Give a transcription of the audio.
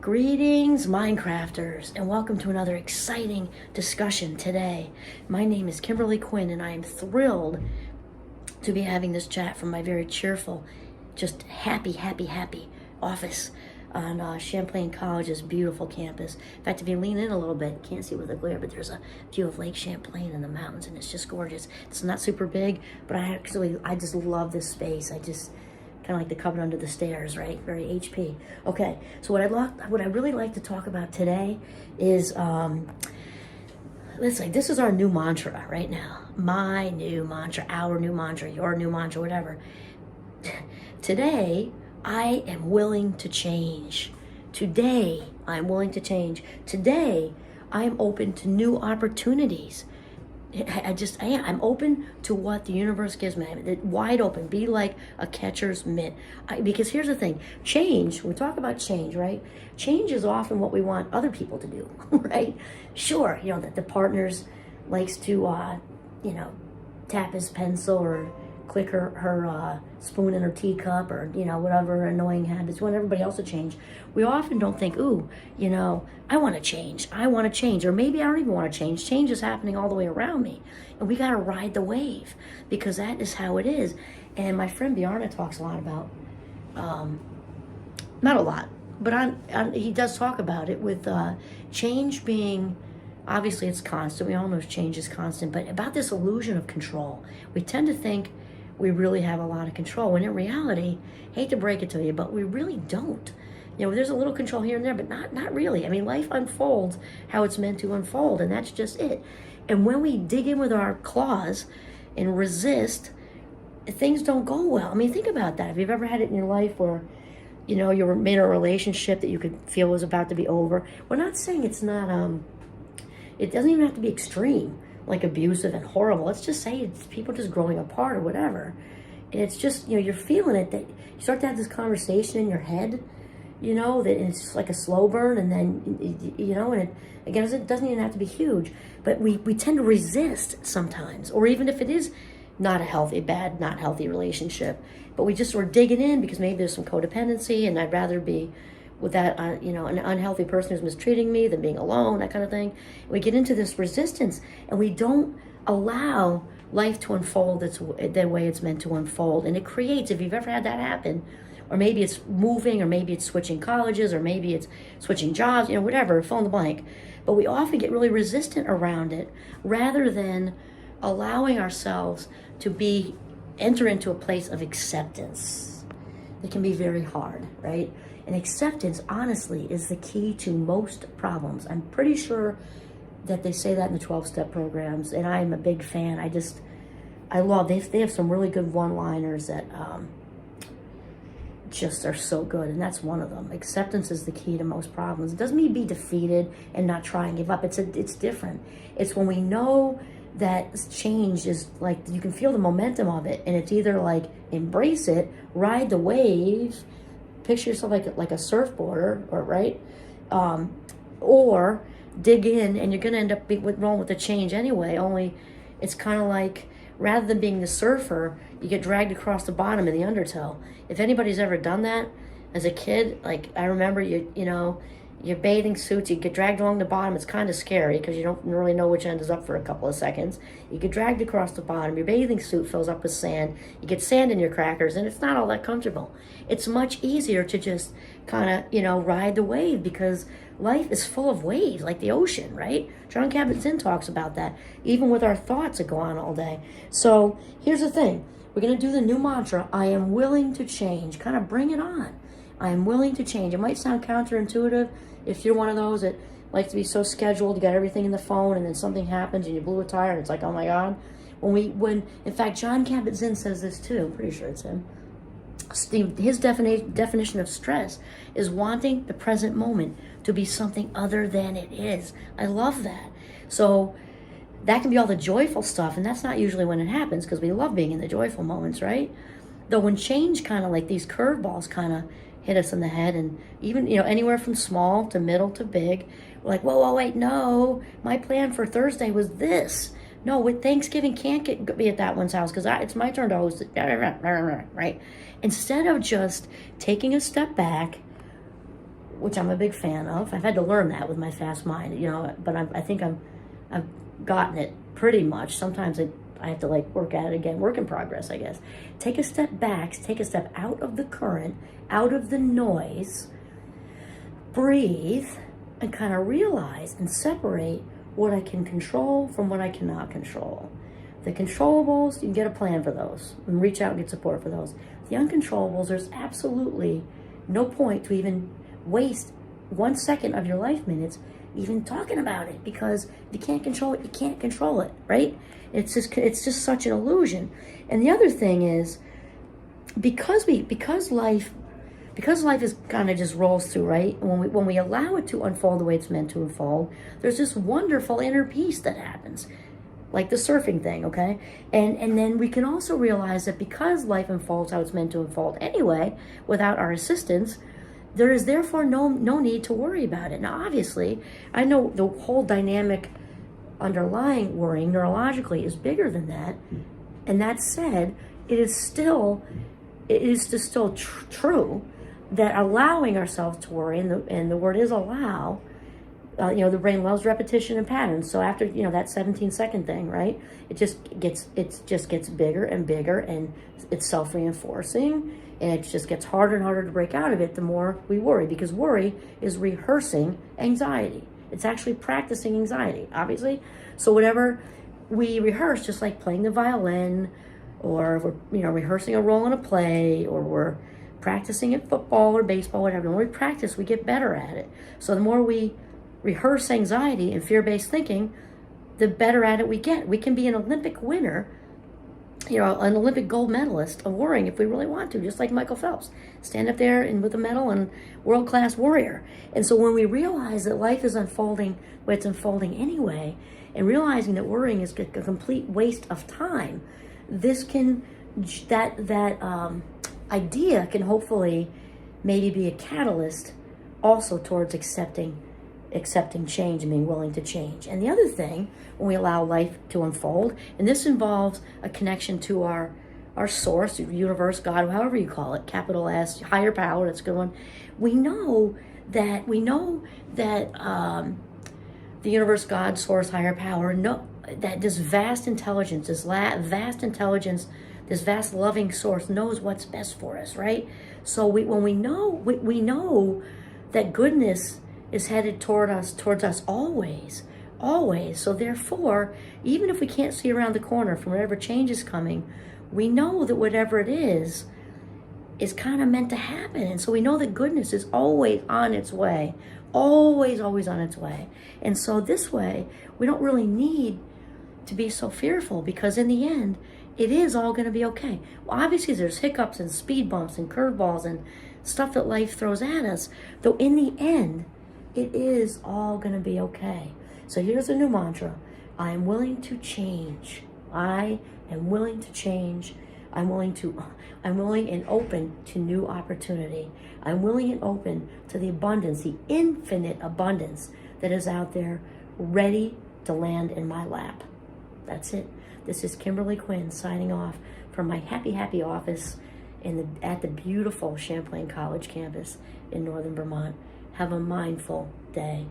Greetings, Minecrafters, and welcome to another exciting discussion today. My name is Kimberly Quinn, and I am thrilled to be having this chat from my very cheerful, just happy office on Champlain College's beautiful campus. In fact, if you lean in a little bit, you can't see with the glare, but there's a view of Lake Champlain and the mountains, and it's just gorgeous. It's not super big, but I just love this space. Kind of like the cupboard under the stairs, right? Very HP. Okay, so what I'd really like to talk about today is, let's say this is our new mantra right now. My new mantra, our new mantra, your new mantra, whatever. Today, I am willing to change. Today, I'm willing to change. Today, I am open to new opportunities. I'm open to what the universe gives me. Wide open, be like a catcher's mitt. Because here's the thing, change, we talk about change, right? Change is often what we want other people to do, right? Sure, that the partners likes to, tap his pencil or click her spoon in her teacup or, whatever annoying habits. We want everybody else to change. We often don't think, I want to change. Or maybe I don't even want to change. Change is happening all the way around me. And we got to ride the wave because that is how it is. And my friend Bjarne talks a lot about, not a lot, but he does talk about it with change being, obviously it's constant. We all know change is constant, but about this illusion of control. We tend to think we really have a lot of control, when in reality, hate to break it to you, but we really don't. There's a little control here and there, but not really. I mean, life unfolds how it's meant to unfold, and that's just it. And when we dig in with our claws and resist, things don't go well. I mean, think about that. If you've ever had it in your life where, you were in a relationship that you could feel was about to be over. We're not saying it's not, it doesn't even have to be extreme, like abusive and horrible. Let's just say it's people just growing apart or whatever. And it's just, you're feeling it, that you start to have this conversation in your head, that it's like a slow burn, and then, and it doesn't even have to be huge, but we tend to resist sometimes, or even if it is not healthy relationship, but we're digging in because maybe there's some codependency, and I'd rather be with that, an unhealthy person who's mistreating me than being alone, that kind of thing. We get into this resistance, and we don't allow life to unfold the way it's meant to unfold. And it creates, if you've ever had that happen, or maybe it's moving, or maybe it's switching colleges, or maybe it's switching jobs, whatever, fill in the blank. But we often get really resistant around it, rather than allowing ourselves to enter into a place of acceptance. It can be very hard, right? And acceptance, honestly, is the key to most problems. I'm pretty sure that they say that in the 12-step programs, and I'm a big fan. I love, they have some really good one-liners that just are so good, and that's one of them. Acceptance is the key to most problems. It doesn't mean be defeated and not try and give up. It's different. It's when we know that change is like, you can feel the momentum of it, and it's either like embrace it, ride the wave, picture yourself like a surfboarder, or right, or dig in, and you're going to end up rolling with the change anyway. Only it's kind of like, rather than being the surfer, you get dragged across the bottom in the undertow. If anybody's ever done that as a kid, like I remember, your bathing suits, you get dragged along the bottom. It's kind of scary because you don't really know which end is up for a couple of seconds. You get dragged across the bottom. Your bathing suit fills up with sand. You get sand in your crackers, and it's not all that comfortable. It's much easier to just kind of, ride the wave, because life is full of waves, like the ocean, right? Jon Kabat-Zinn talks about that, even with our thoughts that go on all day. So here's the thing. We're going to do the new mantra, I am willing to change. Kind of bring it on. I am willing to change. It might sound counterintuitive if you're one of those that likes to be so scheduled, you got everything in the phone, and then something happens and you blew a tire, and it's like, oh my God. When in fact, Jon Kabat-Zinn says this too, I'm pretty sure it's him. His definition of stress is wanting the present moment to be something other than it is. I love that. So that can be all the joyful stuff, and that's not usually when it happens, because we love being in the joyful moments, right? Though when change kind of like these curveballs kind of hit us in the head, and even, anywhere from small to middle to big, we're like, whoa, wait, no, my plan for Thursday was this. No, with Thanksgiving can't be at that one's house because it's my turn to host it, right? Instead of just taking a step back, which I'm a big fan of. I've had to learn that with my fast mind, but I think I've gotten it pretty much. Sometimes I have to like work at it again, work in progress, I guess. Take a step back, take a step out of the current, out of the noise, breathe, and kind of realize and separate what I can control from what I cannot control. The controllables, you can get a plan for those and reach out and get support for those. The uncontrollables, there's absolutely no point to even waste 1 second of your life minutes even talking about it, because if you can't control it, you can't control it, right? It's just such an illusion. And the other thing is, because life is kind of just rolls through, right? When we allow it to unfold the way it's meant to unfold, there's this wonderful inner peace that happens, like the surfing thing, okay? And then we can also realize that because life unfolds how it's meant to unfold anyway, without our assistance, there is therefore no need to worry about it. Now, obviously, I know the whole dynamic underlying worrying neurologically is bigger than that. And that said, it is still true that allowing ourselves to worry, and the word is allow. The brain loves repetition and patterns. So after that 17-second thing, right? It just gets bigger and bigger, and it's self-reinforcing, and it just gets harder and harder to break out of it the more we worry, because worry is rehearsing anxiety. It's actually practicing anxiety, obviously. So whatever we rehearse, just like playing the violin, or we're rehearsing a role in a play, or we're practicing at football or baseball, whatever. The more we practice, we get better at it. So the more we rehearse anxiety and fear-based thinking, the better at it we get. We can be an Olympic winner, an Olympic gold medalist of worrying if we really want to, just like Michael Phelps. Stand up there and with a medal and world-class warrior. And so when we realize that life is unfolding the way it's unfolding anyway, and realizing that worrying is a complete waste of time, that idea can hopefully maybe be a catalyst also towards accepting change and being willing to change. And the other thing, when we allow life to unfold, and this involves a connection to our source, universe, God, however you call it, capital S, higher power, that's a good one. We know that the universe, God, source, higher power, that this vast intelligence, this vast loving source knows what's best for us, right? So when we know that goodness is headed towards us always. So therefore, even if we can't see around the corner from whatever change is coming, we know that whatever it is kind of meant to happen. And so we know that goodness is always on its way, always on its way. And so this way, we don't really need to be so fearful, because in the end, it is all going to be okay. Well, obviously, there's hiccups and speed bumps and curveballs and stuff that life throws at us, though in the end, it is all going to be okay. So here's a new mantra. I am willing to change. I am willing to change. I'm willing and open to new opportunity. I'm willing and open to the abundance, the infinite abundance that is out there, ready to land in my lap. That's it. This is Kimberly Quinn signing off from my happy office at the beautiful Champlain College campus in northern Vermont. Have a mindful day.